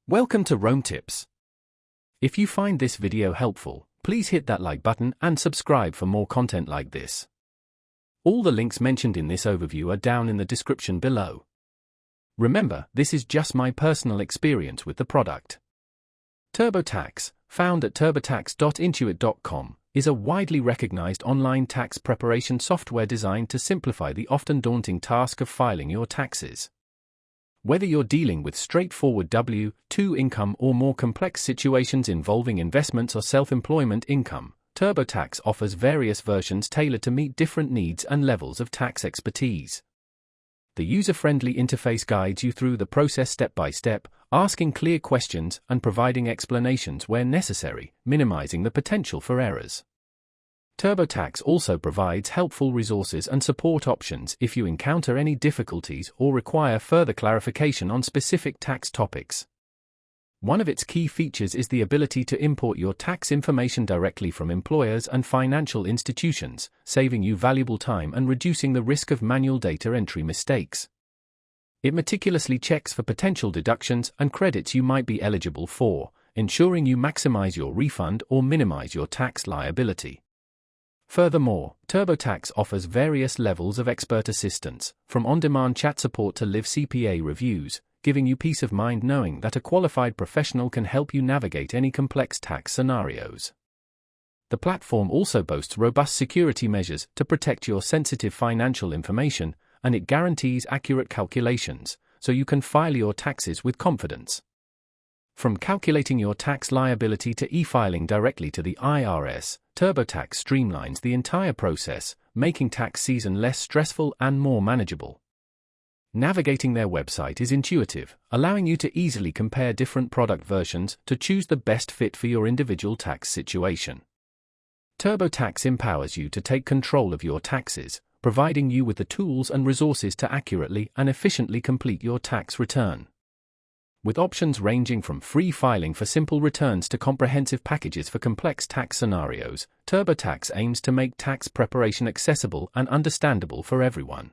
Welcome to Rome Tips. If you find this video helpful, please hit that like button and subscribe for more content like this. All the links mentioned in this overview are down in the description below. Remember, this is just my personal experience with the product. TurboTax, found at turbotax.intuit.com, is a widely recognized online tax preparation software designed to simplify the often daunting task of filing your taxes. Whether you're dealing with straightforward W-2 income or more complex situations involving investments or self-employment income, TurboTax offers various versions tailored to meet different needs and levels of tax expertise. The user-friendly interface guides you through the process step by step, asking clear questions and providing explanations where necessary, minimizing the potential for errors. TurboTax also provides helpful resources and support options if you encounter any difficulties or require further clarification on specific tax topics. One of its key features is the ability to import your tax information directly from employers and financial institutions, saving you valuable time and reducing the risk of manual data entry mistakes. It meticulously checks for potential deductions and credits you might be eligible for, ensuring you maximize your refund or minimize your tax liability. Furthermore, TurboTax offers various levels of expert assistance, from on-demand chat support to live CPA reviews, giving you peace of mind knowing that a qualified professional can help you navigate any complex tax scenarios. The platform also boasts robust security measures to protect your sensitive financial information, and it guarantees accurate calculations, so you can file your taxes with confidence. From calculating your tax liability to e-filing directly to the IRS, TurboTax streamlines the entire process, making tax season less stressful and more manageable. Navigating their website is intuitive, allowing you to easily compare different product versions to choose the best fit for your individual tax situation. TurboTax empowers you to take control of your taxes, providing you with the tools and resources to accurately and efficiently complete your tax return. With options ranging from free filing for simple returns to comprehensive packages for complex tax scenarios, TurboTax aims to make tax preparation accessible and understandable for everyone.